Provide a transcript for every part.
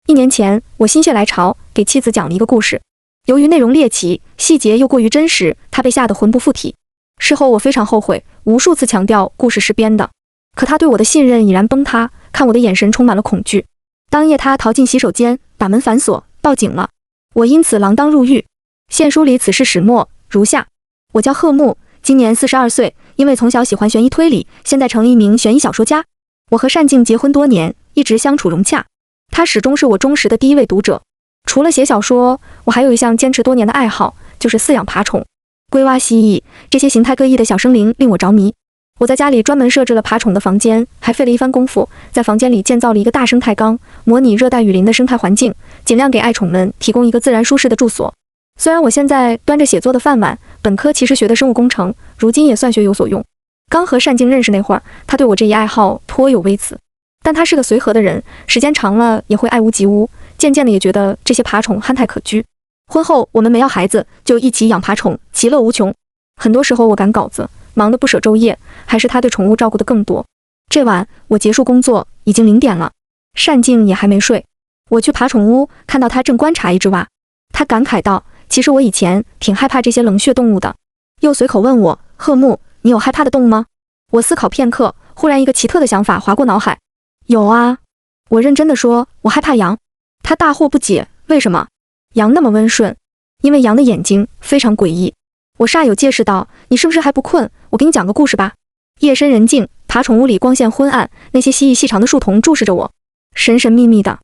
1年前，我心血来潮给妻子讲了一个故事，由于内容猎奇，细节又过于真实，她被吓得魂不附体。事后我非常后悔，无数次强调故事是编的，可她对我的信任已然崩塌，看我的眼神充满了恐惧。当夜，她逃进洗手间，把门反锁，报警了。我因此锒铛入狱。现书里此事始末如下：我叫贺木，今年42岁，因为从小喜欢悬疑推理，现在成了一名悬疑小说家。我和单静结婚多年，一直相处融洽，她始终是我忠实的第一位读者。除了写小说，我还有一项坚持多年的爱好，就是饲养爬虫。龟蛙、蜥蜴，这些形态各异的小生灵令我着迷。我在家里专门设置了爬虫的房间，还费了一番功夫，在房间里建造了一个大生态缸，模拟热带雨林的生态环境，尽量给爱宠们提供一个自然舒适的住所。虽然我现在端着写作的饭碗，本科其实学的生物工程，如今也算学有所用。刚和单静认识那会儿，他对我这一爱好颇有微词，但他是个随和的人，时间长了也会爱屋及乌，渐渐的也觉得这些爬虫憨态可掬。婚后我们没要孩子，就一起养爬虫，其乐无穷。很多时候我赶稿子，忙得不舍昼夜，还是他对宠物照顾得更多。这晚我结束工作，已经0点了，单静也还没睡。我去爬宠屋，看到他正观察一只蛙，他感慨道：其实我以前挺害怕这些冷血动物的。又随口问我：贺木，你有害怕的动物吗？我思考片刻，忽然一个奇特的想法划过脑海。有啊，我认真地说，我害怕羊。他大惑不解，为什么？羊那么温顺。因为羊的眼睛非常诡异。我煞有介事道：你是不是还不困？我给你讲个故事吧。夜深人静，爬宠屋里光线昏暗，那些蜥蜴细长的树丛注视着我，神神秘秘的。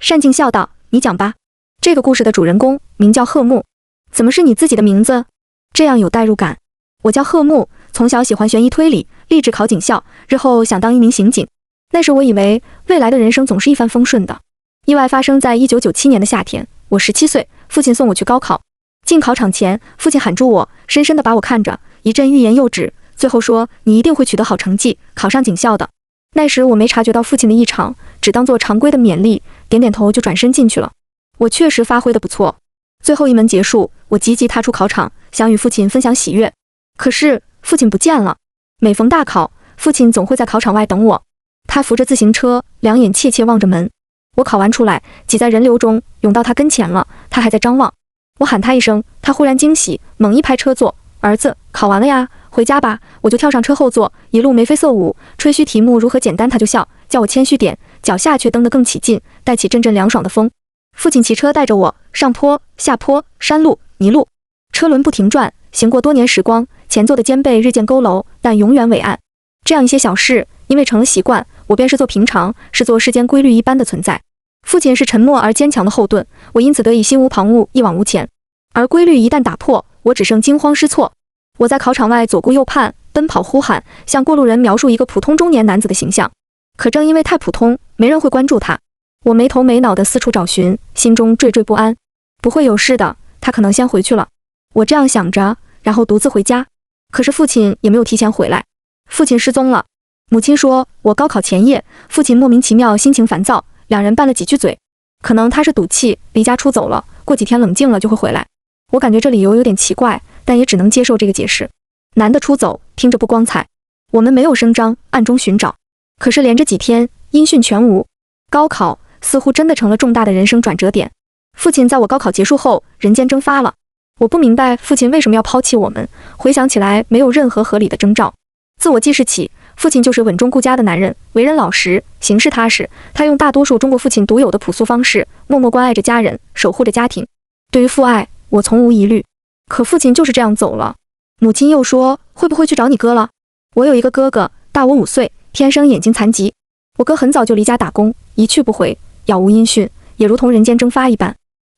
单静笑道：你讲吧。这个故事的主人公名叫贺木。怎么是你自己的名字？这样有代入感。我叫贺木，从小喜欢悬疑推理，立志考警校，日后想当一名刑警。那时我以为未来的人生总是一帆风顺的。意外发生在1997年的夏天，我17岁，父亲送我去高考。进考场前，父亲喊住我，深深地把我看着，一阵欲言又止，最后说：你一定会取得好成绩，考上警校的。那时我没察觉到父亲的异常，只当作常规的勉励，点点头就转身进去了。我确实发挥得不错。最后一门结束，我急急踏出考场，想与父亲分享喜悦。可是父亲不见了。每逢大考，父亲总会在考场外等我。他扶着自行车，两眼怯怯望着门。我考完出来，挤在人流中，涌到他跟前了，他还在张望。我喊他一声，他忽然惊喜，猛一拍车座：儿子，考完了呀，回家吧。我就跳上车后座，一路眉飞色舞，吹嘘题目如何简单，他就笑，叫我谦虚点，脚下却蹬得更起劲，带起阵阵凉爽的风。父亲骑车带着我上坡下坡，山路泥路，车轮不停转，行过多年时光，前座的肩背日渐佝偻，但永远伟岸。这样一些小事，因为成了习惯，我便视作平常，视作世间规律一般的存在。父亲是沉默而坚强的后盾，我因此得以心无旁骛，一往无前。而规律一旦打破，我只剩惊慌失措。我在考场外左顾右盼，奔跑呼喊，向过路人描述一个普通中年男子的形象。可正因为太普通，没人会关注他。我没头没脑地四处找寻，心中惴惴不安。不会有事的，他可能先回去了。我这样想着，然后独自回家。可是父亲也没有提前回来。父亲失踪了。母亲说，我高考前夜，父亲莫名其妙心情烦躁，两人拌了几句嘴。可能他是赌气，离家出走了，过几天冷静了就会回来。我感觉这理由有点奇怪，但也只能接受这个解释。男的出走，听着不光彩。我们没有声张，暗中寻找。可是连着几天，音讯全无。高考似乎真的成了重大的人生转折点。父亲在我高考结束后人间蒸发了。我不明白父亲为什么要抛弃我们，回想起来没有任何合理的征兆。自我记事起，父亲就是稳重顾家的男人，为人老实，行事踏实。他用大多数中国父亲独有的朴素方式，默默关爱着家人，守护着家庭。对于父爱，我从无疑虑。可父亲就是这样走了。母亲又说，会不会去找你哥了？我有一个哥哥，大我5岁，天生眼睛残疾。我哥很早就离家打工，一去不回，杳无音讯，也如同人间蒸发一般。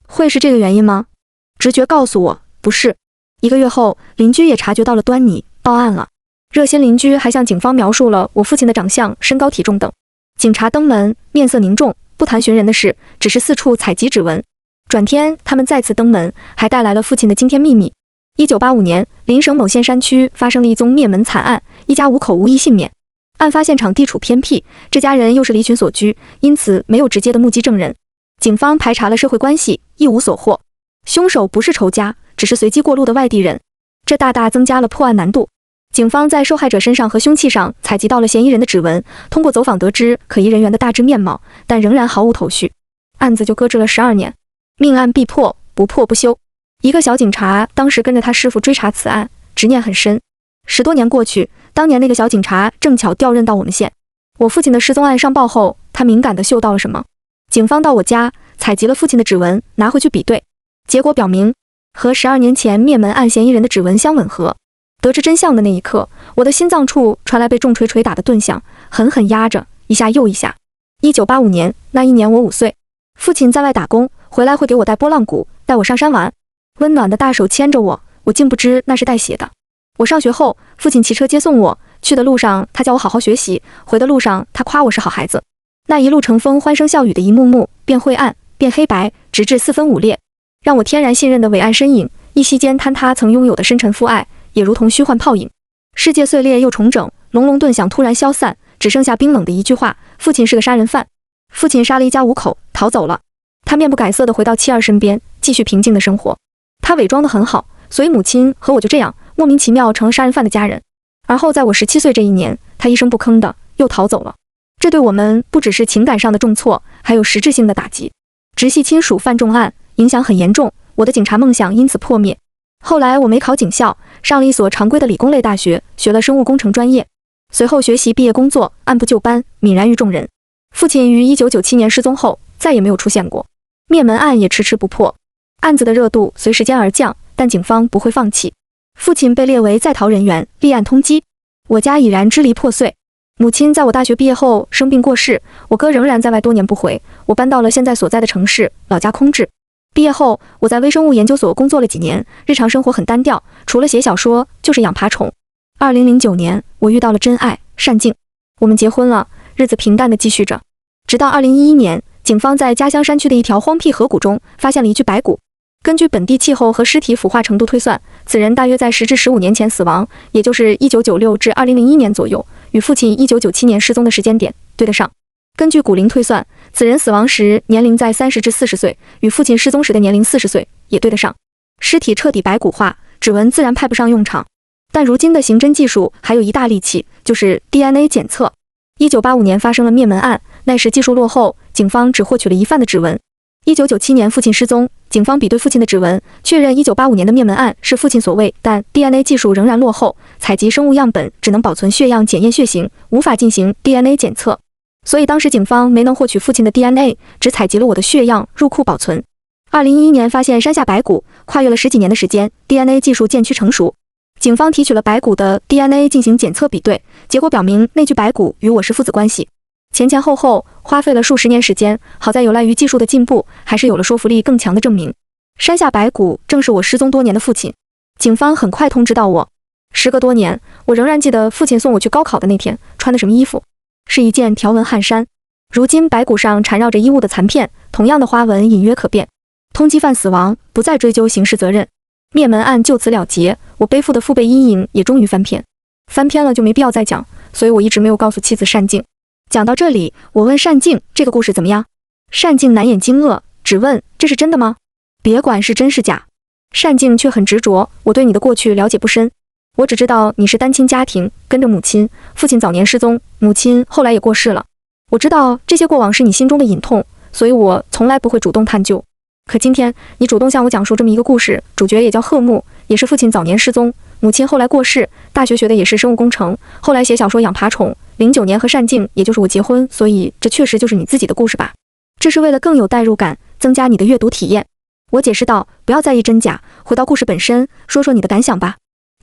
会是这个原因吗？直觉告诉我，不是。1个月后，邻居也察觉到了端倪，报案了。热心邻居还向警方描述了我父亲的长相、身高体重等。警察登门，面色凝重，不谈寻人的事，只是四处采集指纹。转天，他们再次登门，还带来了父亲的惊天秘密。1985年，邻省某县山区发生了一宗灭门惨案，一家5口无一幸免。案发现场地处偏僻，这家人又是离群所居，因此没有直接的目击证人。警方排查了社会关系，一无所获。凶手不是仇家，只是随机过路的外地人，这大大增加了破案难度。警方在受害者身上和凶器上采集到了嫌疑人的指纹，通过走访得知可疑人员的大致面貌，但仍然毫无头绪。案子就搁置了12年。命案必破，不破不休。一个小警察当时跟着他师傅追查此案，执念很深。10多年过去，当年那个小警察正巧调任到我们县。我父亲的失踪案上报后，他敏感地嗅到了什么？警方到我家采集了父亲的指纹，拿回去比对，结果表明和12年前灭门案嫌疑人的指纹相吻合。得知真相的那一刻，我的心脏处传来被重锤锤打的顿响，狠狠压着，一下又一下。1985年，那一年我5岁，父亲在外打工，回来会给我带拨浪鼓，带我上山玩，温暖的大手牵着我，我竟不知那是带血的。我上学后，父亲骑车接送我，去的路上他叫我好好学习，回的路上他夸我是好孩子。那一路乘风欢声笑语的一幕幕，变灰暗，变黑白，直至4分5裂，让我天然信任的伟岸身影，一夕间坍塌曾拥有的深沉父爱，也如同虚幻泡影。世界碎裂又重整，隆隆顿响突然消散，只剩下冰冷的一句话：父亲是个杀人犯。父亲杀了一家5口，逃走了。他面不改色地回到妻儿身边，继续平静的生活。他伪装得很好，所以母亲和我就这样莫名其妙成了杀人犯的家人。而后在我17岁这一年，他一声不吭的又逃走了。这对我们不只是情感上的重挫，还有实质性的打击。直系亲属犯重案，影响很严重，我的警察梦想因此破灭。后来我没考警校，上了一所常规的理工类大学，学了生物工程专业。随后学习毕业工作，按部就班，泯然于众人。父亲于1997年失踪后，再也没有出现过。灭门案也迟迟不破，案子的热度随时间而降，但警方不会放弃。父亲被列为在逃人员，立案通缉。我家已然支离破碎。母亲在我大学毕业后生病过世，我哥仍然在外多年不回，我搬到了现在所在的城市，老家空置。毕业后，我在微生物研究所工作了几年，日常生活很单调，除了写小说就是养爬虫。2009年，我遇到了真爱单静，我们结婚了，日子平淡地继续着。直到2011年，警方在家乡山区的一条荒僻河谷中发现了一具白骨。根据本地气候和尸体腐化程度推算，此人大约在10至15年前死亡，也就是1996至2001年左右，与父亲1997年失踪的时间点对得上。根据骨龄推算，此人死亡时年龄在30至40岁，与父亲失踪时的年龄40岁也对得上。尸体彻底白骨化，指纹自然派不上用场。但如今的刑侦技术还有一大利器，就是 DNA 检测。1985年发生了灭门案，那时技术落后，警方只获取了疑犯的指纹。1997年父亲失踪，警方比对父亲的指纹，确认1985年的灭门案是父亲所为，但 DNA 技术仍然落后，采集生物样本只能保存血样检验血型，无法进行 DNA 检测。所以当时警方没能获取父亲的 DNA， 只采集了我的血样入库保存。2011年发现山下白骨，跨越了10几年的时间， DNA 技术渐趋成熟。警方提取了白骨的 DNA 进行检测比对，结果表明那具白骨与我是父子关系。前前后后花费了数十年时间，好在有赖于技术的进步，还是有了说服力更强的证明。山下白骨正是我失踪多年的父亲。警方很快通知到我。时隔多年，我仍然记得父亲送我去高考的那天穿的什么衣服，是一件条纹汗衫。如今白骨上缠绕着衣物的残片，同样的花纹隐约可辨。通缉犯死亡，不再追究刑事责任，灭门案就此了结，我背负的父辈阴影也终于翻篇。翻篇了就没必要再讲，所以我一直没有告诉妻子单静。讲到这里，我问单静这个故事怎么样？单静难掩惊愕，只问这是真的吗？别管是真是假。单静却很执着，我对你的过去了解不深，我只知道你是单亲家庭，跟着母亲，父亲早年失踪，母亲后来也过世了。我知道这些过往是你心中的隐痛，所以我从来不会主动探究。可今天你主动向我讲述这么一个故事，主角也叫贺木，也是父亲早年失踪，母亲后来过世，大学学的也是生物工程，后来写小说养爬虫，09年和单静也就是我结婚，所以这确实就是你自己的故事吧？这是为了更有代入感，增加你的阅读体验。我解释道，不要在意真假，回到故事本身，说说你的感想吧。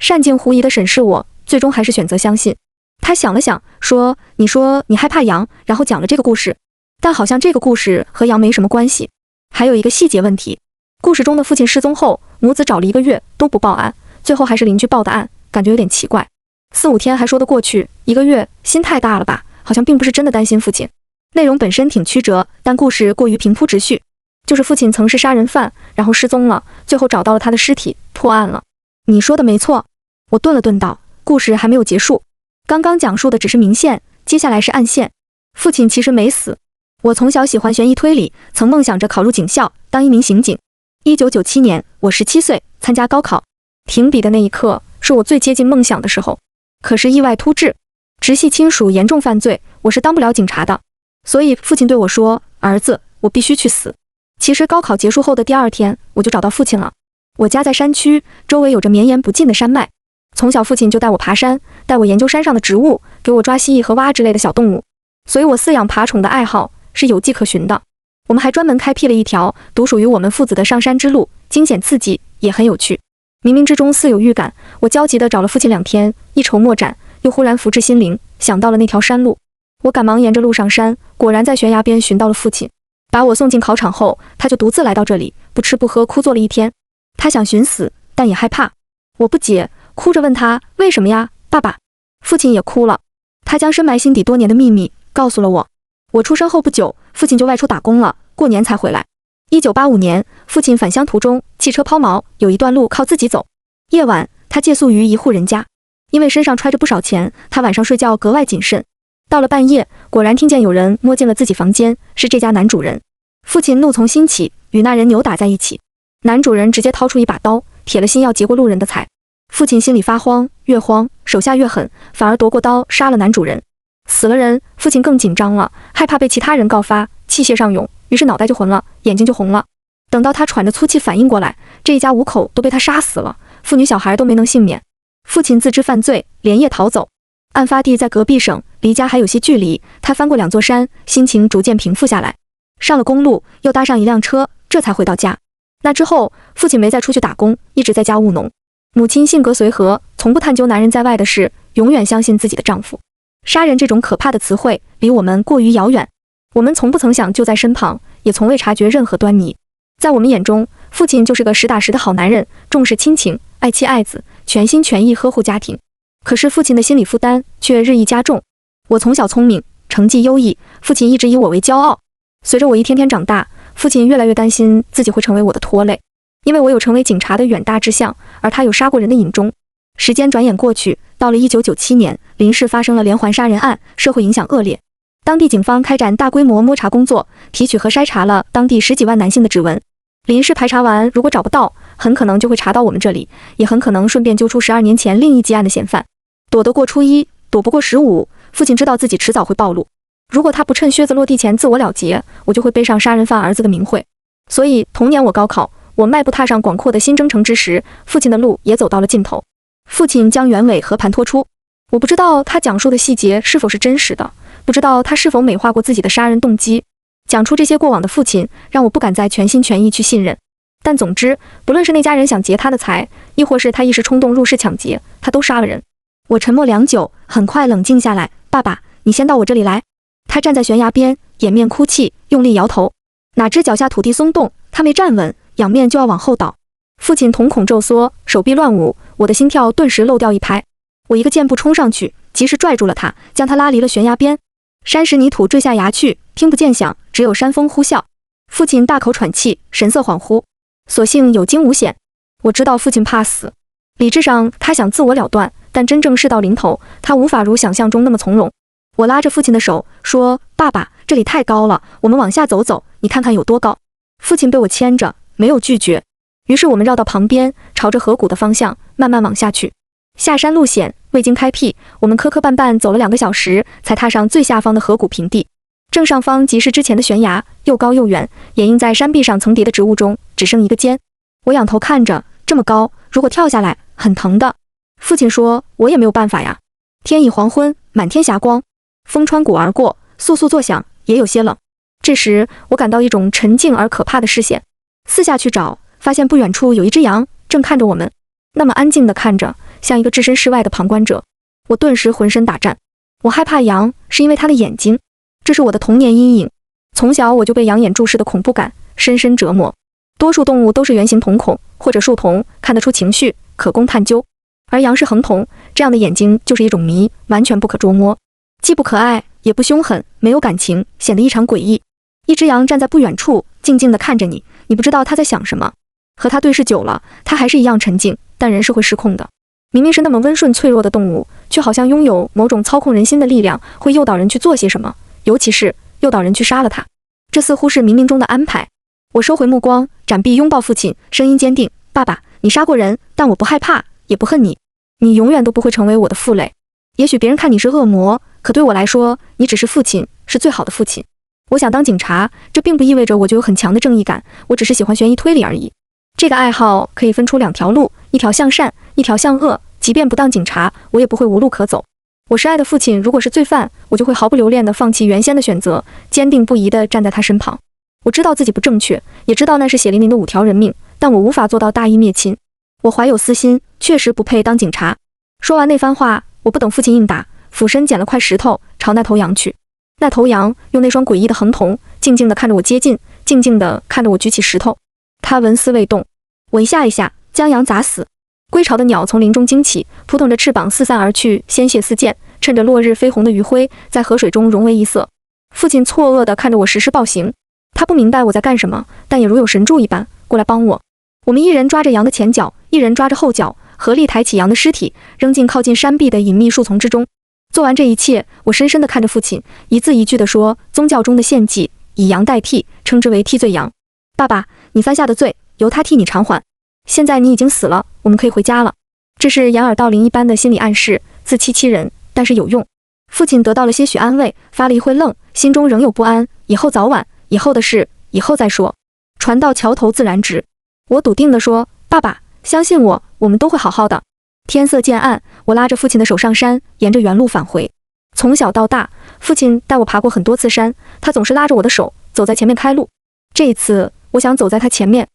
单静狐疑地审视我，最终还是选择相信。他想了想，说你说你害怕羊，然后讲了这个故事，但好像这个故事和羊没什么关系。还有一个细节问题，故事中的父亲失踪后，母子找了1个月都不报案，最后还是邻居报的案，感觉有点奇怪。4、5天还说得过去，1个月心太大了吧？好像并不是真的担心父亲。内容本身挺曲折，但故事过于平铺直叙，就是父亲曾是杀人犯，然后失踪了，最后找到了他的尸体，破案了。你说的没错。我顿了顿道，故事还没有结束，刚刚讲述的只是明线，接下来是暗线。父亲其实没死。我从小喜欢悬疑推理，曾梦想着考入警校，当一名刑警。1997年，我17岁，参加高考，停笔的那一刻是我最接近梦想的时候。可是意外突至，直系亲属严重犯罪，我是当不了警察的。所以父亲对我说，儿子，我必须去死。其实高考结束后的第2天，我就找到父亲了。我家在山区，周围有着绵延不尽的山脉。从小父亲就带我爬山，带我研究山上的植物，给我抓蜥蜴和蛙之类的小动物，所以我饲养爬虫的爱好是有迹可循的。我们还专门开辟了一条独属于我们父子的上山之路，惊险刺激，也很有趣。冥冥之中似有预感，我焦急地找了父亲2天，一筹莫展，又忽然福至心灵，想到了那条山路。我赶忙沿着路上山，果然在悬崖边寻到了父亲。把我送进考场后，他就独自来到这里，不吃不喝，枯坐了1天。他想寻死，但也害怕。我不解，哭着问他为什么呀，爸爸。父亲也哭了，他将深埋心底多年的秘密告诉了我。我出生后不久，父亲就外出打工了，过年才回来。1985年，父亲返乡途中，汽车抛锚，有一段路靠自己走。夜晚，他借宿于一户人家，因为身上揣着不少钱，他晚上睡觉格外谨慎。到了半夜，果然听见有人摸进了自己房间，是这家男主人。父亲怒从心起，与那人扭打在一起。男主人直接掏出一把刀，铁了心要劫过路人的财。父亲心里发慌，越慌手下越狠，反而夺过刀杀了男主人。死了人，父亲更紧张了，害怕被其他人告发，气血上涌，于是脑袋就昏了，眼睛就红了。等到他喘着粗气反应过来，这一家5口都被他杀死了，妇女小孩都没能幸免。父亲自知犯罪，连夜逃走。案发地在隔壁省，离家还有些距离，他翻过2座山，心情逐渐平复下来。上了公路，又搭上一辆车，这才回到家。那之后，父亲没再出去打工，一直在家务农。母亲性格随和，从不探究男人在外的事，永远相信自己的丈夫。杀人这种可怕的词汇离我们过于遥远，我们从不曾想就在身旁，也从未察觉任何端倪。在我们眼中，父亲就是个实打实的好男人，重视亲情，爱妻爱子，全心全意呵护家庭。可是父亲的心理负担却日益加重。我从小聪明，成绩优异，父亲一直以我为骄傲。随着我一天天长大，父亲越来越担心自己会成为我的拖累，因为我有成为警察的远大志向，而他有杀过人的瘾中。时间转眼过去，到了1997年，林市发生了连环杀人案，社会影响恶劣。当地警方开展大规模摸查工作，提取和筛查了当地10几万男性的指纹。林市排查完，如果找不到，很可能就会查到我们这里，也很可能顺便揪出12年前另一起案的嫌犯。躲得过初一，躲不过15，父亲知道自己迟早会暴露。如果他不趁靴子落地前自我了结，我就会背上杀人犯儿子的名讳。所以同年我高考，我迈步踏上广阔的新征程之时，父亲的路也走到了尽头。父亲将原委和盘托出，我不知道他讲述的细节是否是真实的，不知道他是否美化过自己的杀人动机。讲出这些过往的父亲，让我不敢再全心全意去信任。但总之，不论是那家人想劫他的财，亦或是他一时冲动入室抢劫，他都杀了人。我沉默良久，很快冷静下来。爸爸，你先到我这里来。他站在悬崖边，掩面哭泣，用力摇头。哪知脚下土地松动，他没站稳，仰面就要往后倒。父亲瞳孔骤缩，手臂乱舞，我的心跳顿时漏掉1拍。我一个箭步冲上去，及时拽住了他，将他拉离了悬崖边。山石泥土坠下崖去，听不见响，只有山风呼啸。父亲大口喘气，神色恍惚。所幸有惊无险。我知道父亲怕死，理智上他想自我了断，但真正事到临头，他无法如想象中那么从容。我拉着父亲的手说：“爸爸，这里太高了，我们往下走走，你看看有多高。”父亲被我牵着，没有拒绝。于是我们绕到旁边，朝着河谷的方向慢慢往下去。下山路险，未经开辟，我们磕磕绊绊走了2个小时，才踏上最下方的河谷平地。正上方即是之前的悬崖，又高又远，掩映在山壁上层叠的植物中，只剩一个尖。我仰头看着，这么高，如果跳下来，很疼的。父亲说：“我也没有办法呀。”天已黄昏，满天霞光，风穿骨而过，簌簌作响，也有些冷。这时，我感到一种沉静而可怕的视线，四下去找，发现不远处有一只羊正看着我们，那么安静地看着，像一个置身事外的旁观者。我顿时浑身打颤。我害怕羊，是因为它的眼睛，这是我的童年阴影。从小我就被羊眼注视的恐怖感深深折磨。多数动物都是圆形瞳孔或者树瞳，看得出情绪，可供探究，而羊是横瞳，这样的眼睛就是一种谜，完全不可捉摸，既不可爱也不凶狠，没有感情，显得异常诡异。一只羊站在不远处，静静地看着你，你不知道它在想什么。和它对视久了，它还是一样沉静，但人是会失控的。明明是那么温顺脆弱的动物，却好像拥有某种操控人心的力量，会诱导人去做些什么，尤其是诱导人去杀了它。这似乎是冥冥中的安排。我收回目光，展臂拥抱父亲，声音坚定：“爸爸，你杀过人，但我不害怕，也不恨你。你永远都不会成为我的负累。也许别人看你是恶魔，可对我来说，你只是父亲，是最好的父亲。”我想当警察，这并不意味着我就有很强的正义感，我只是喜欢悬疑推理而已。这个爱好可以分出2条路，一条向善，一条向恶。即便不当警察，我也不会无路可走。我深爱的父亲如果是罪犯，我就会毫不留恋地放弃原先的选择，坚定不移地站在他身旁。我知道自己不正确，也知道那是血淋淋的5条人命，但我无法做到大义灭亲。我怀有私心，确实不配当警察。说完那番话，我不等父亲应答，俯身捡了块石头，朝那头羊去。那头羊用那双诡异的横瞳，静静地看着我接近，静静地看着我举起石头。它纹丝未动。我一下一下将羊砸死。归巢的鸟从林中惊起，扑腾着翅膀四散而去，鲜血四溅，趁着落日绯红的余晖，在河水中融为一色。父亲错愕地看着我实施暴行，他不明白我在干什么，但也如有神助一般过来帮我。我们一人抓着羊的前脚，一人抓着后脚，合力抬起羊的尸体，扔进靠近山壁的隐秘树丛之中。做完这一切，我深深地看着父亲，一字一句地说：宗教中的献祭，以羊代替，称之为替罪羊。爸爸，你犯下的罪，由他替你偿还。现在你已经死了，我们可以回家了。这是掩耳盗铃一般的心理暗示，自欺欺人，但是有用。父亲得到了些许安慰，发了一会愣，心中仍有不安。以后早晚，以后的事，以后再说。船到桥头自然直。我笃定地说：爸爸，相信我，我们都会好好的。天色渐暗，我拉着父亲的手上山，沿着原路返回。从小到大，父亲带我爬过很多次山，他总是拉着我的手，走在前面开路。这一次，我想走在他前面。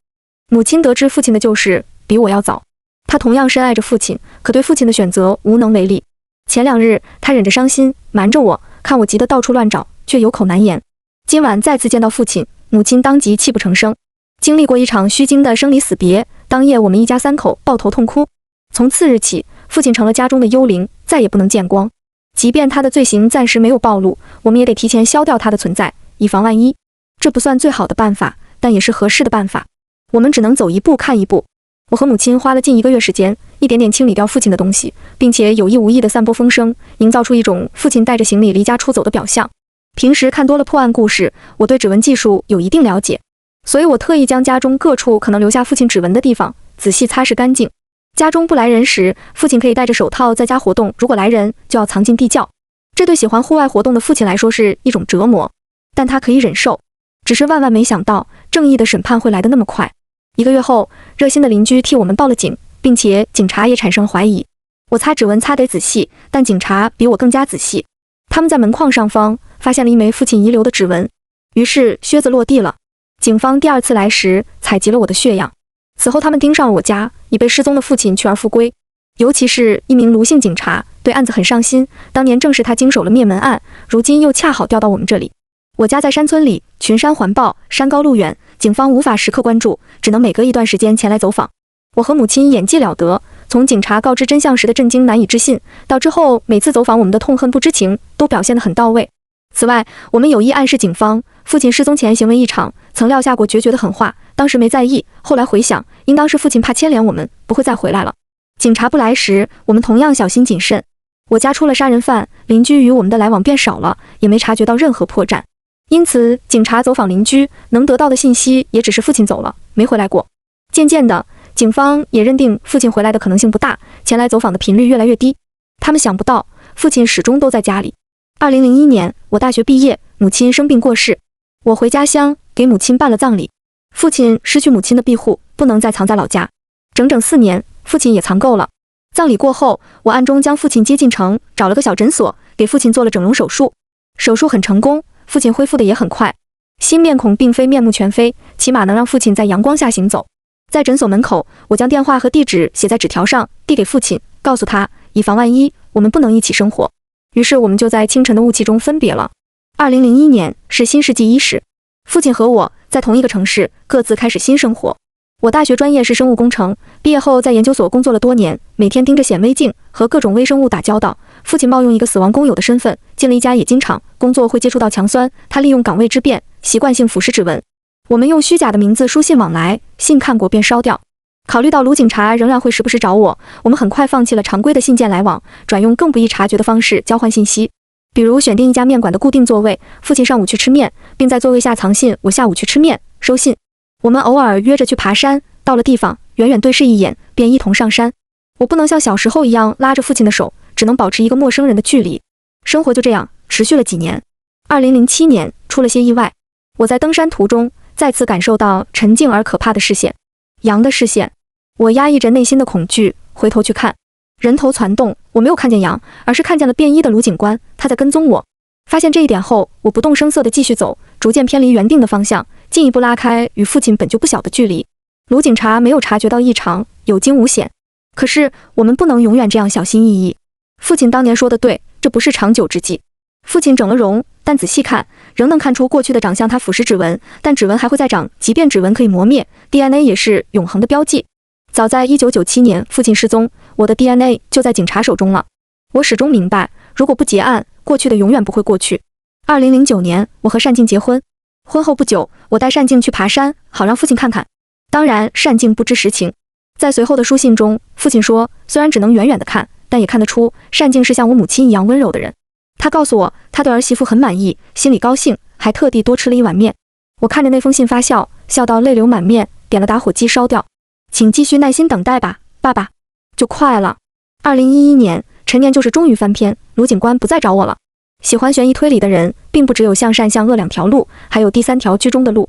母亲得知父亲的救世比我要早，她同样深爱着父亲，可对父亲的选择无能为力。前2日，她忍着伤心，瞒着我，看我急得到处乱找，却有口难言。今晚再次见到父亲，母亲当即泣不成声。经历过一场虚惊的生离死别，当夜我们一家3口抱头痛哭。从次日起，父亲成了家中的幽灵，再也不能见光。即便他的罪行暂时没有暴露，我们也得提前消掉他的存在，以防万一。这不算最好的办法，但也是合适的办法。我们只能走一步看一步。我和母亲花了近1个月时间，一点点清理掉父亲的东西，并且有意无意地散播风声，营造出一种父亲带着行李离家出走的表象。平时看多了破案故事，我对指纹技术有一定了解，所以我特意将家中各处可能留下父亲指纹的地方仔细擦拭干净。家中不来人时，父亲可以戴着手套在家活动，如果来人，就要藏进地窖。这对喜欢户外活动的父亲来说是一种折磨，但他可以忍受。只是万万没想到，正义的审判会来得那么快。1个月后，热心的邻居替我们报了警，并且警察也产生了怀疑。我擦指纹擦得仔细，但警察比我更加仔细。他们在门框上方发现了一枚父亲遗留的指纹，于是靴子落地了。警方第2次来时，采集了我的血样。此后，他们盯上了我家，以被失踪的父亲去而复归。尤其是一名卢姓警察，对案子很上心。当年正是他经手了灭门案，如今又恰好调到我们这里。我家在山村里，群山环抱，山高路远，警方无法时刻关注，只能每隔一段时间前来走访。我和母亲演技了得，从警察告知真相时的震惊难以置信，到之后每次走访我们的痛恨不知情，都表现得很到位。此外，我们有意暗示警方，父亲失踪前行为异常，曾撂下过决绝的狠话，当时没在意，后来回想，应当是父亲怕牵连我们，不会再回来了。警察不来时，我们同样小心谨慎。我家出了杀人犯，邻居与我们的来往变少了，也没察觉到任何破绽。因此，警察走访邻居，能得到的信息也只是父亲走了，没回来过。渐渐的，警方也认定父亲回来的可能性不大，前来走访的频率越来越低。他们想不到，父亲始终都在家里。2001年，我大学毕业，母亲生病过世，我回家乡给母亲办了葬礼。父亲失去母亲的庇护，不能再藏在老家，整整4年，父亲也藏够了。葬礼过后，我暗中将父亲接进城，找了个小诊所，给父亲做了整容手术。手术很成功，父亲恢复的也很快。新面孔并非面目全非，起码能让父亲在阳光下行走。在诊所门口，我将电话和地址写在纸条上，递给父亲，告诉他，以防万一，我们不能一起生活。于是我们就在清晨的雾气中分别了。2001年是新世纪伊始，父亲和我在同一个城市，各自开始新生活。我大学专业是生物工程，毕业后在研究所工作了多年，每天盯着显微镜和各种微生物打交道。父亲冒用一个死亡工友的身份，进了一家冶金厂，工作会接触到强酸，他利用岗位之便，习惯性腐蚀指纹。我们用虚假的名字书信往来，信看过便烧掉。考虑到卢警察仍然会时不时找我，我们很快放弃了常规的信件来往，转用更不易察觉的方式交换信息。比如选定一家面馆的固定座位，父亲上午去吃面，并在座位下藏信，我下午去吃面收信。我们偶尔约着去爬山，到了地方，远远对视一眼，便一同上山。我不能像小时候一样拉着父亲的手，只能保持一个陌生人的距离。生活就这样持续了几年。2007年，出了些意外。我在登山途中再次感受到沉静而可怕的视线，杨的视线。我压抑着内心的恐惧，回头去看，人头攒动，我没有看见杨，而是看见了便衣的卢警官，他在跟踪我。发现这一点后，我不动声色地继续走，逐渐偏离原定的方向，进一步拉开与父亲本就不小的距离。卢警察没有察觉到异常，有惊无险。可是我们不能永远这样小心翼翼。父亲当年说的对，这不是长久之计。父亲整了容，但仔细看，仍能看出过去的长相。他腐蚀指纹，但指纹还会再长，即便指纹可以磨灭 ，DNA 也是永恒的标记。早在1997年，父亲失踪，我的 DNA 就在警察手中了。我始终明白，如果不结案，过去的永远不会过去。2009年，我和单静结婚。婚后不久，我带单静去爬山，好让父亲看看。当然，单静不知实情。在随后的书信中，父亲说，虽然只能远远的看，但也看得出单静是像我母亲一样温柔的人。他告诉我，他对儿媳妇很满意，心里高兴，还特地多吃了一碗面。我看着那封信发笑，笑到泪流满面，点了打火机烧掉。请继续耐心等待吧，爸爸。就快了。2011年，陈年就是终于翻篇，卢警官不再找我了。喜欢悬疑推理的人，并不只有向善向恶两条路，还有第三条居中的路。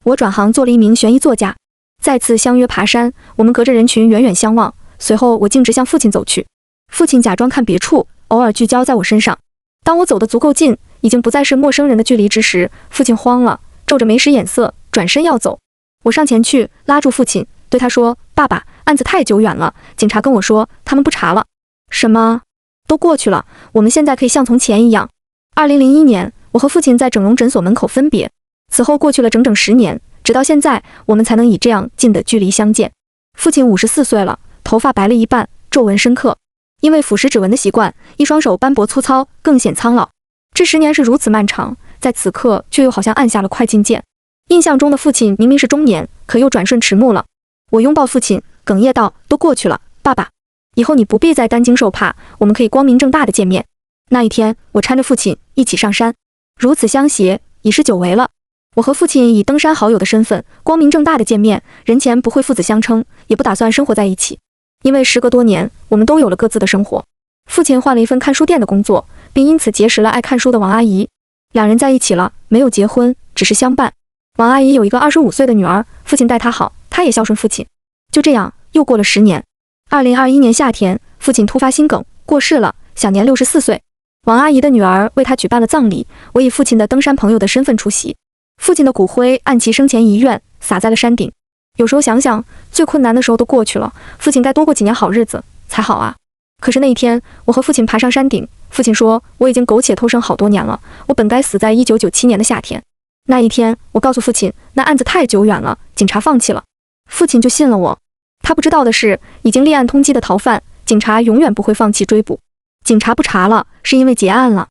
我转行做了一名悬疑作家。再次相约爬山，我们隔着人群远远相望，随后我径直向父亲走去。父亲假装看别处，偶尔聚焦在我身上。当我走得足够近，已经不再是陌生人的距离之时，父亲慌了，皱着眉使眼色，转身要走。我上前去拉住父亲，对他说，爸爸，案子太久远了，警察跟我说他们不查了。什么？都过去了，我们现在可以像从前一样。2001年，我和父亲在整容诊所门口分别，此后过去了整整10年，直到现在，我们才能以这样近的距离相见。父亲54岁了，头发白了一半，皱纹深刻，因为腐蚀指纹的习惯，一双手斑驳粗糙，更显苍老。这10年是如此漫长，在此刻却又好像按下了快进键。印象中的父亲明明是中年，可又转瞬迟暮了。我拥抱父亲，哽咽道，都过去了，爸爸，以后你不必再担惊受怕，我们可以光明正大的见面。那一天，我搀着父亲一起上山，如此相携，已是久违了。我和父亲以登山好友的身份，光明正大的见面，人前不会父子相称，也不打算生活在一起，因为时隔多年，我们都有了各自的生活。父亲换了一份看书店的工作，并因此结识了爱看书的王阿姨。两人在一起了，没有结婚，只是相伴。王阿姨有一个25岁的女儿，父亲待她好，她也孝顺父亲。就这样，又过了10年。2021年夏天，父亲突发心梗过世了，享年64岁。王阿姨的女儿为他举办了葬礼，我以父亲的登山朋友的身份出席。父亲的骨灰按其生前遗愿撒在了山顶。有时候想想，最困难的时候都过去了，父亲该多过几年好日子才好啊。可是那一天，我和父亲爬上山顶，父亲说我已经苟且偷生好多年了，我本该死在1997年的夏天。那一天，我告诉父亲，那案子太久远了，警察放弃了。父亲就信了我。他不知道的是，已经立案通缉的逃犯，警察永远不会放弃追捕。警察不查了，是因为结案了。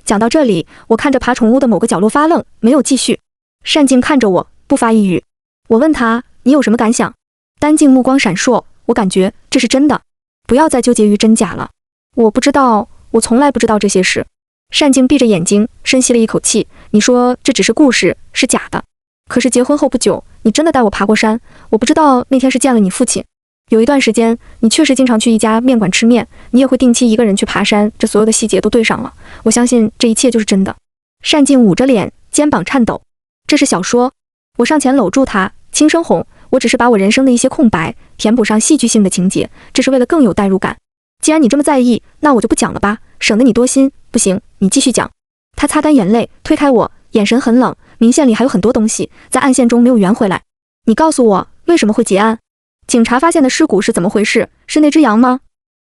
讲到这里，我看着爬宠物的某个角落发愣，没有继续。单静看着我，不发一语。我问他，你有什么感想？单静目光闪烁，我感觉这是真的。不要再纠结于真假了。我不知道，我从来不知道这些事。单静闭着眼睛，深吸了一口气。你说这只是故事，是假的。可是结婚后不久，你真的带我爬过山。我不知道那天是见了你父亲。有一段时间，你确实经常去一家面馆吃面，你也会定期一个人去爬山，这所有的细节都对上了。我相信这一切就是真的。单静捂着脸，肩膀颤抖。这是小说。我上前搂住他，轻声哄，我只是把我人生的一些空白填补上戏剧性的情节，这是为了更有代入感。既然你这么在意，那我就不讲了吧，省得你多心。不行，你继续讲。他擦干眼泪，推开我，眼神很冷，明线里还有很多东西在暗线中没有圆回来。你告诉我为什么会结案？警察发现的尸骨是怎么回事？是那只羊吗？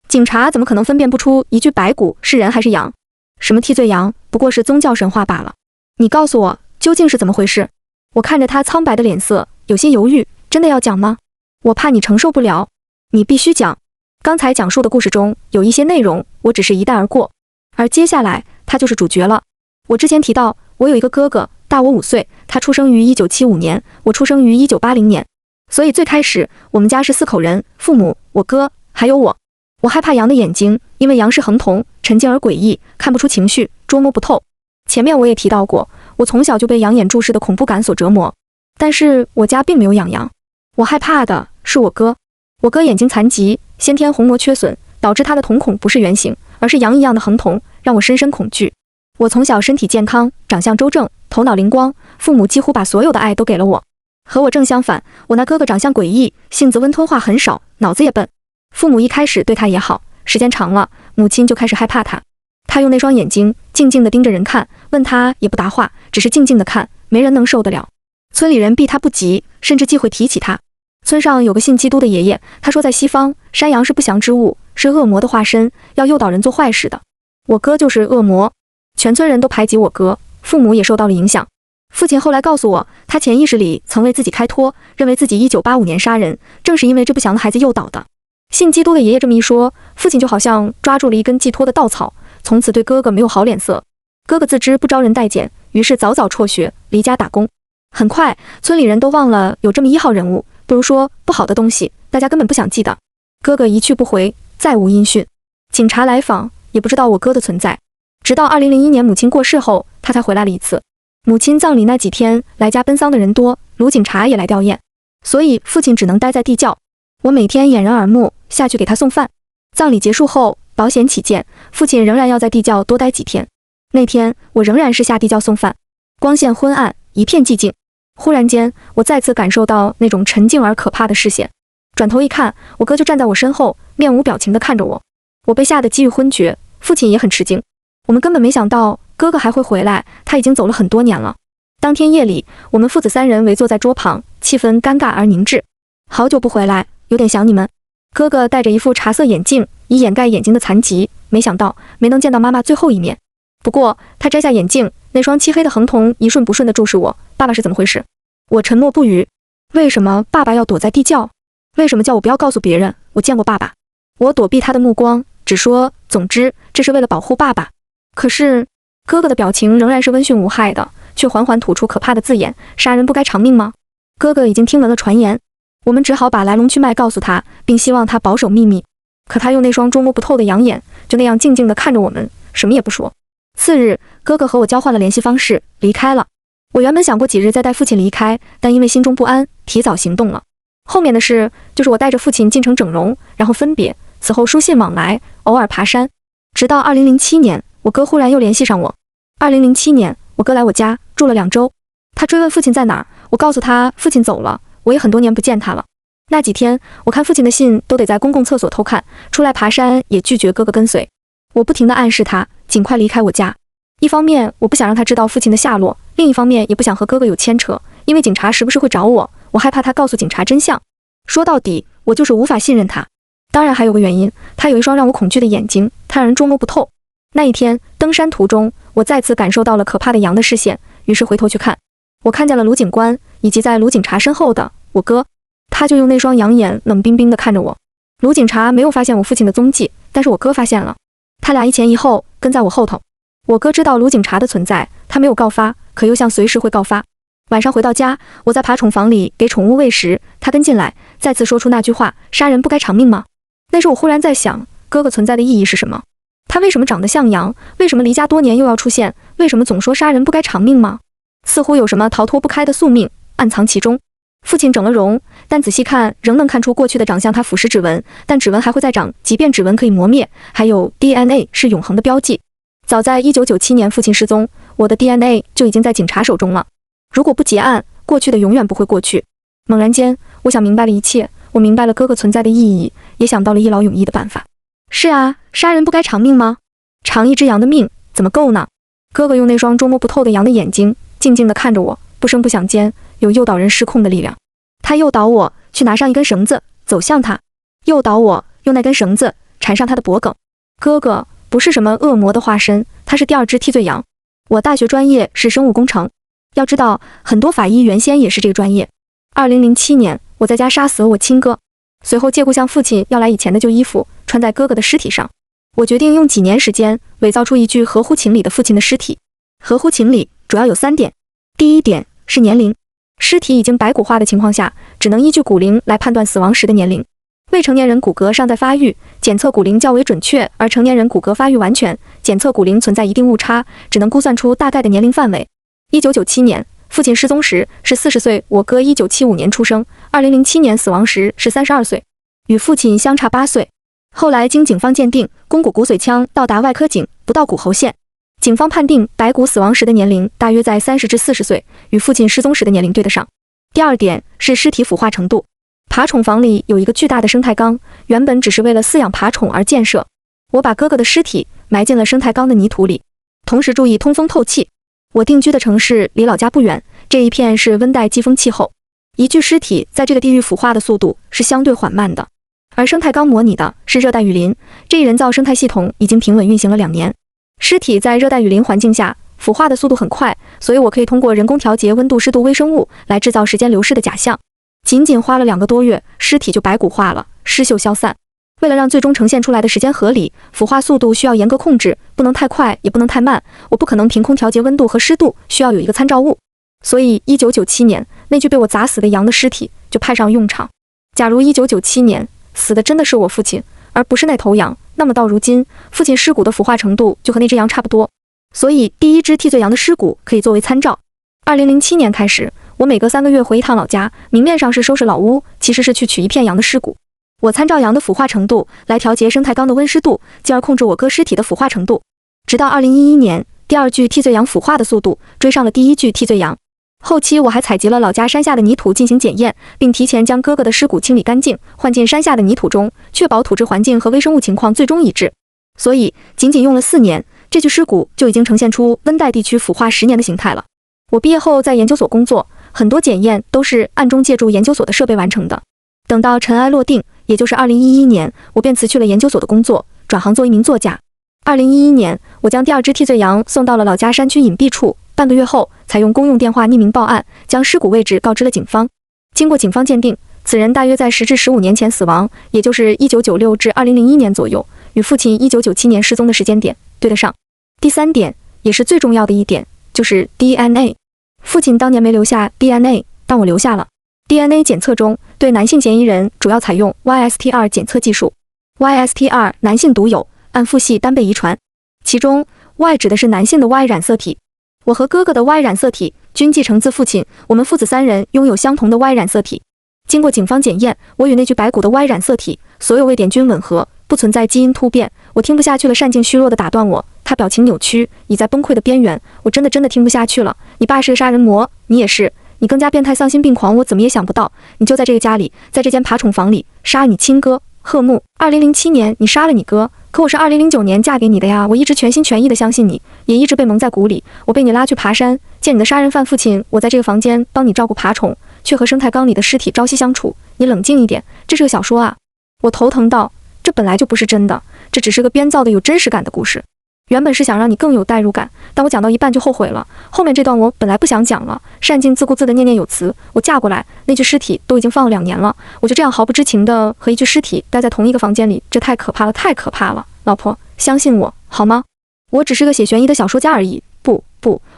警察怎么可能分辨不出一具白骨是人还是羊？什么替罪羊，不过是宗教神话罢了。你告诉我究竟是怎么回事？我看着他苍白的脸色，有些犹豫。真的要讲吗？我怕你承受不了。你必须讲。刚才讲述的故事中有一些内容，我只是一带而过，而接下来他就是主角了。我之前提到，我有一个哥哥，大我5岁，他出生于1975年，我出生于1980年。所以最开始我们家是4口人，父母、我哥还有我。我害怕羊的眼睛，因为羊是恒瞳，沉静而诡异，看不出情绪，捉摸不透。前面我也提到过，我从小就被羊眼注视的恐怖感所折磨。但是我家并没有养羊，我害怕的是我哥。我哥眼睛残疾，先天虹膜缺损，导致他的瞳孔不是圆形，而是羊一样的恒瞳，让我深深恐惧。我从小身体健康，长相周正，头脑灵光，父母几乎把所有的爱都给了我。和我正相反，我那哥哥长相诡异，性子温吞，话很少，脑子也笨。父母一开始对他也好，时间长了，母亲就开始害怕他。他用那双眼睛静静地盯着人看，问他也不答话，只是静静地看，没人能受得了。村里人避他不及，甚至忌讳提起他。村上有个信基督的爷爷，他说在西方，山羊是不祥之物，是恶魔的化身，要诱导人做坏事的。我哥就是恶魔，全村人都排挤我哥，父母也受到了影响。父亲后来告诉我，他潜意识里曾为自己开脱，认为自己1985年杀人，正是因为这不祥的孩子诱导的。信基督的爷爷这么一说，父亲就好像抓住了一根寄托的稻草，从此对哥哥没有好脸色。哥哥自知不招人待见，于是早早辍学，离家打工。很快，村里人都忘了有这么一号人物，不如说不好的东西，大家根本不想记得。哥哥一去不回，再无音讯。警察来访，也不知道我哥的存在。直到2001年母亲过世后，他才回来了一次。母亲葬礼那几天，来家奔丧的人多，卢警察也来吊唁，所以父亲只能待在地窖。我每天掩人耳目，下去给他送饭。葬礼结束后，保险起见，父亲仍然要在地窖多待几天。那天我仍然是下地窖送饭，光线昏暗，一片寂静。忽然间，我再次感受到那种沉静而可怕的视线。转头一看，我哥就站在我身后，面无表情地看着我。我被吓得几欲昏厥，父亲也很吃惊。我们根本没想到哥哥还会回来，他已经走了很多年了。当天夜里，我们父子3人围坐在桌旁，气氛尴尬而凝滞。好久不回来，有点想你们。哥哥戴着一副茶色眼镜，以掩盖眼睛的残疾，没想到没能见到妈妈最后一面。不过他摘下眼镜，那双漆黑的横瞳一瞬不瞬地注视我。爸爸是怎么回事？我沉默不语。为什么爸爸要躲在地窖？为什么叫我不要告诉别人我见过爸爸？我躲避他的目光，只说总之这是为了保护爸爸。可是哥哥的表情仍然是温驯无害的，却缓缓吐出可怕的字眼：杀人不该偿命吗？哥哥已经听闻了传言，我们只好把来龙去脉告诉他，并希望他保守秘密。可他用那双捉摸不透的羊眼，就那样静静地看着我们，什么也不说。次日，哥哥和我交换了联系方式，离开了。我原本想过几日再带父亲离开，但因为心中不安，提早行动了。后面的事就是我带着父亲进城整容，然后分别，此后书信往来，偶尔爬山。直到2007年，我哥忽然又联系上我。2007年，我哥来我家住了2周，他追问父亲在哪儿，我告诉他父亲走了，我也很多年不见他了。那几天，我看父亲的信都得在公共厕所偷看，出来爬山也拒绝哥哥跟随。我不停地暗示他尽快离开我家，一方面我不想让他知道父亲的下落，另一方面也不想和哥哥有牵扯，因为警察时不时会找我，我害怕他告诉警察真相。说到底，我就是无法信任他。当然还有个原因，他有一双让我恐惧的眼睛，他让人捉摸不透。那一天登山途中，我再次感受到了可怕的羊的视线，于是回头去看，我看见了卢警官以及在卢警察身后的我哥，他就用那双羊眼冷冰冰地看着我。卢警察没有发现我父亲的踪迹，但是我哥发现了，他俩一前一后跟在我后头。我哥知道卢警察的存在，他没有告发，可又像随时会告发。晚上回到家，我在爬宠房里给宠物喂食，他跟进来，再次说出那句话：杀人不该偿命吗？那时我忽然在想，哥哥存在的意义是什么？他为什么长得像羊？为什么离家多年又要出现？为什么总说杀人不该偿命吗？似乎有什么逃脱不开的宿命暗藏其中。父亲整了容，但仔细看仍能看出过去的长相。他腐蚀指纹，但指纹还会再长，即便指纹可以磨灭。还有 DNA 是永恒的标记。早在1997年父亲失踪，我的 DNA 就已经在警察手中了。如果不结案，过去的永远不会过去。猛然间，我想明白了一切，我明白了哥哥存在的意义，也想到了一劳永逸的办法。是啊，杀人不该偿命吗？偿一只羊的命怎么够呢？哥哥用那双捉摸不透的羊的眼睛静静地看着我，不声不响间有诱导人失控的力量。他诱导我去拿上一根绳子走向他，诱导我用那根绳子缠上他的脖颈。哥哥不是什么恶魔的化身，他是第2只替罪羊。我大学专业是生物工程，要知道很多法医原先也是这个专业。2007年我在家杀死了我亲哥，随后借故向父亲要来以前的旧衣服穿在哥哥的尸体上。我决定用几年时间伪造出一具合乎情理的父亲的尸体。合乎情理主要有3点。第一点是年龄，尸体已经白骨化的情况下，只能依据骨龄来判断死亡时的年龄。未成年人骨骼尚在发育，检测骨龄较为准确，而成年人骨骼发育完全，检测骨龄存在一定误差，只能估算出大概的年龄范围。1997年父亲失踪时是40岁，我哥1975年出生，2007年死亡时是32岁，与父亲相差8岁。后来经警方鉴定，肱骨骨髓腔到达外科颈，不到骨骺线。警方判定白骨死亡时的年龄大约在30至40岁，与父亲失踪时的年龄对得上。第二点是尸体腐化程度。爬宠房里有一个巨大的生态缸，原本只是为了饲养爬宠而建设。我把哥哥的尸体埋进了生态缸的泥土里，同时注意通风透气。我定居的城市离老家不远，这一片是温带季风气候，一具尸体在这个地域腐化的速度是相对缓慢的。而生态缸模拟的是热带雨林，这一人造生态系统已经平稳运行了2年。尸体在热带雨林环境下腐化的速度很快，所以我可以通过人工调节温度、湿度、微生物来制造时间流逝的假象。仅仅花了2个多月，尸体就白骨化了，尸锈消散。为了让最终呈现出来的时间合理，腐化速度需要严格控制，不能太快，也不能太慢。我不可能凭空调节温度和湿度，需要有一个参照物。所以1997年那具被我砸死的羊的尸体就派上用场。假如1997年死的真的是我父亲，而不是那头羊，那么到如今，父亲尸骨的腐化程度就和那只羊差不多。所以第一只替罪羊的尸骨可以作为参照。2007年开始，我每隔3个月回一趟老家，明面上是收拾老屋，其实是去取一片羊的尸骨。我参照羊的腐化程度来调节生态缸的温湿度，进而控制我哥尸体的腐化程度。直到2011年，第2具替罪羊腐化的速度追上了第1具替罪羊。后期我还采集了老家山下的泥土进行检验，并提前将哥哥的尸骨清理干净，换进山下的泥土中，确保土质环境和微生物情况最终一致。所以仅仅用了4年，这具尸骨就已经呈现出温带地区腐化10年的形态了。我毕业后在研究所工作，很多检验都是暗中借助研究所的设备完成的。等到尘埃落定，也就是2011年，我便辞去了研究所的工作，转行做一名作家。2011年，我将第2只替罪羊送到了老家山区隐蔽处，半个月后，采用公用电话匿名报案，将尸骨位置告知了警方。经过警方鉴定，此人大约在10至15年前死亡，也就是1996至2001年左右，与父亲1997年失踪的时间点对得上。第3点，也是最重要的一点，就是 DNA。父亲当年没留下 DNA， 但我留下了。DNA 检测中，对男性嫌疑人主要采用 YSTR 检测技术。YSTR 男性独有，按父系单倍遗传，其中 Y 指的是男性的 Y 染色体。我和哥哥的 Y 染色体均继承自父亲，我们父子3人拥有相同的 Y 染色体。经过警方检验，我与那具白骨的 Y 染色体所有位点均吻合，不存在基因突变。我听不下去了，单静虚弱地打断我，他表情扭曲，已在崩溃的边缘。我真的听不下去了。你爸是个杀人魔，你也是，你更加变态丧心病狂，我怎么也想不到，你就在这个家里，在这间爬宠房里杀了你亲哥贺木。2007年你杀了你哥，可我是2009年嫁给你的呀，我一直全心全意地相信你，也一直被蒙在鼓里。我被你拉去爬山，见你的杀人犯父亲，我在这个房间帮你照顾爬宠，却和生态缸里的尸体朝夕相处。你冷静一点，这是个小说啊。我头疼道，这本来就不是真的，这只是个编造的有真实感的故事。原本是想让你更有代入感，但我讲到一半就后悔了。后面这段我本来不想讲了。单静自顾自的念念有词。我嫁过来，那具尸体都已经放了2年了，我就这样毫不知情的和一具尸体待在同一个房间里，这太可怕了，太可怕了。老婆，相信我好吗？我只是个写悬疑的小说家而已。不，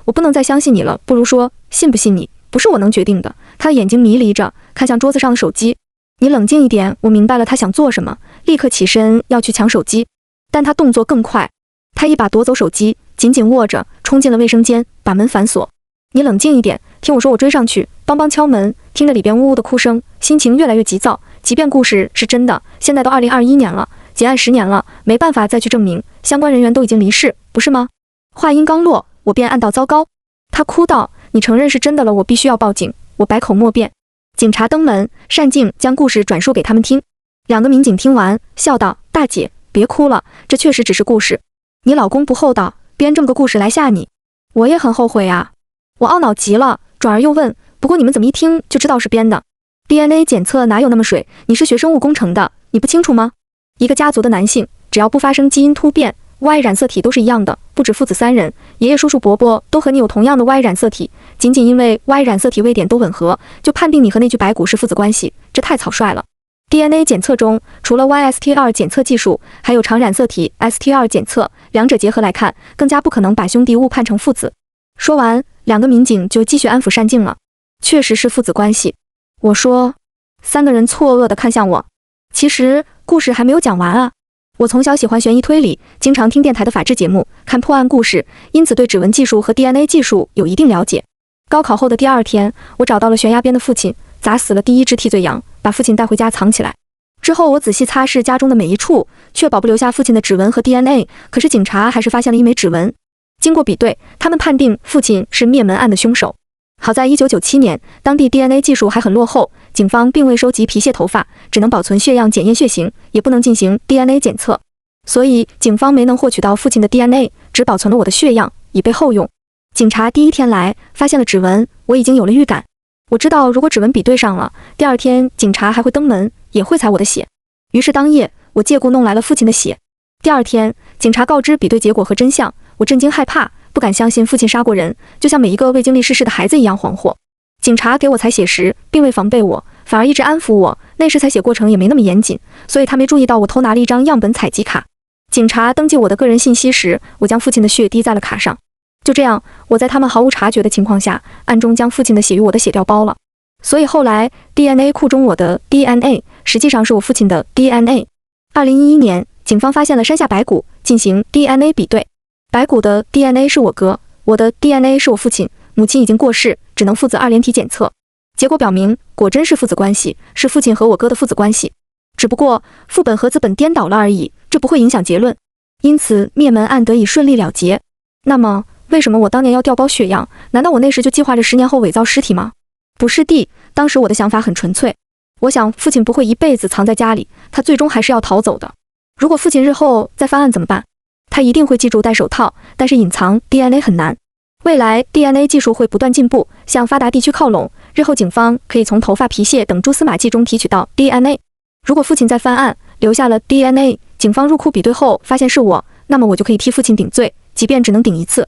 我不能再相信你了，不如说信不信你，不是我能决定的。他的眼睛迷离着，看向桌子上的手机。你冷静一点。我明白了他想做什么，立刻起身要去抢手机，但他动作更快。他一把夺走手机，紧紧握着，冲进了卫生间，把门反锁。你冷静一点，听我说。我追上去，梆敲门，听着里边呜呜的哭声，心情越来越急躁。即便故事是真的，现在都2021年了，结案10年了，没办法再去证明，相关人员都已经离世，不是吗？话音刚落，我便暗道糟糕。他哭道，你承认是真的了，我必须要报警。我百口莫辩。警察登门，单静将故事转述给他们听。2个民警听完，笑道，大姐别哭了，这确实只是故事。你老公不厚道，编这么个故事来吓你。我也很后悔啊。我懊恼极了，转而又问，不过你们怎么一听就知道是编的？ DNA 检测哪有那么水？你是学生物工程的，你不清楚吗？一个家族的男性，只要不发生基因突变， Y 染色体都是一样的，不止父子3人，爷爷叔叔伯伯都和你有同样的 Y 染色体，仅因为 Y 染色体位点都吻合，就判定你和那具白骨是父子关系，这太草率了。DNA 检测中，除了 YSTR 检测技术，还有长染色体 STR 检测，两者结合来看，更加不可能把兄弟误判成父子。说完，2个民警就继续安抚单静了。确实是父子关系。我说，3个人错愕地看向我。其实故事还没有讲完啊。我从小喜欢悬疑推理，经常听电台的法制节目，看破案故事，因此对指纹技术和 DNA 技术有一定了解。高考后的第2天，我找到了悬崖边的父亲，砸死了第1只替罪羊，把父亲带回家藏起来。之后我仔细擦拭家中的每一处，确保不留下父亲的指纹和 DNA， 可是警察还是发现了一枚指纹。经过比对，他们判定父亲是灭门案的凶手。好在1997年，当地 DNA 技术还很落后，警方并未收集皮屑头发，只能保存血样检验血型，也不能进行 DNA 检测，所以警方没能获取到父亲的 DNA， 只保存了我的血样，以备后用。警察第一天来，发现了指纹，我已经有了预感。我知道如果指纹比对上了，第二天警察还会登门，也会采我的血。于是当夜，我借故弄来了父亲的血。第二天，警察告知比对结果和真相，我震惊害怕，不敢相信父亲杀过人，就像每一个未经历世事的孩子一样惶惑。警察给我采血时，并未防备我，反而一直安抚我。那时采血过程也没那么严谨，所以他没注意到我偷拿了一张样本采集卡。警察登记我的个人信息时，我将父亲的血滴在了卡上。就这样，我在他们毫无察觉的情况下，暗中将父亲的血与我的血调包了。所以后来 DNA 库中我的 DNA 实际上是我父亲的 DNA。2011年，警方发现了山下白骨，进行 DNA 比对。白骨的 DNA 是我哥，我的 DNA 是我父亲，母亲已经过世，只能父子2连体检测。结果表明，果真是父子关系，是父亲和我哥的父子关系。只不过副本和子本颠倒了而已，这不会影响结论。因此灭门案得以顺利了结。那么为什么我当年要调包血样？难道我那时就计划着10年后伪造尸体吗？不是的，当时我的想法很纯粹。我想父亲不会一辈子藏在家里，他最终还是要逃走的。如果父亲日后再翻案怎么办？他一定会记住戴手套，但是隐藏 DNA 很难。未来 DNA 技术会不断进步，向发达地区靠拢，日后警方可以从头发、皮屑等蛛丝马迹中提取到 DNA。如果父亲再翻案，留下了 DNA， 警方入库比对后发现是我，那么我就可以替父亲顶罪，即便只能顶一次。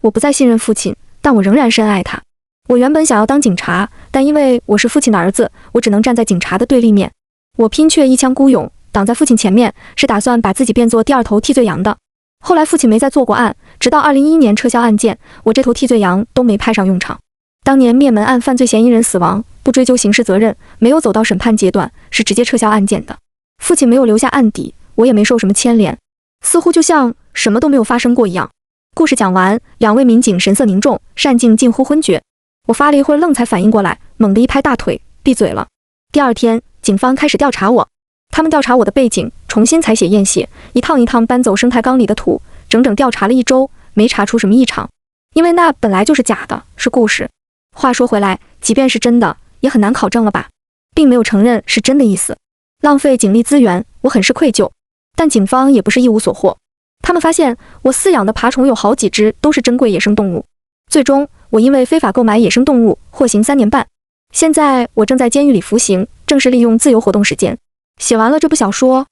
我不再信任父亲，但我仍然深爱他。我原本想要当警察，但因为我是父亲的儿子，我只能站在警察的对立面。我拼却一腔孤勇，挡在父亲前面，是打算把自己变作第二头替罪羊的。后来父亲没再做过案，直到2011年撤销案件，我这头替罪羊都没派上用场。当年灭门案犯罪嫌疑人死亡，不追究刑事责任，没有走到审判阶段，是直接撤销案件的。父亲没有留下案底，我也没受什么牵连，似乎就像什么都没有发生过一样。故事讲完，2位民警神色凝重，单静近乎昏厥。我发了一会儿愣才反应过来，猛地一拍大腿，闭嘴了。第二天，警方开始调查我，他们调查我的背景，重新采血验血，一趟一趟搬走生态缸里的土，整整调查了1周，没查出什么异常。因为那本来就是假的，是故事。话说回来，即便是真的，也很难考证了吧？并没有承认是真的意思，浪费警力资源，我很是愧疚。但警方也不是一无所获，他们发现我饲养的爬虫有好几只都是珍贵野生动物。最终，我因为非法购买野生动物，获刑3年半。现在我正在监狱里服刑，正是利用自由活动时间。写完了这部小说，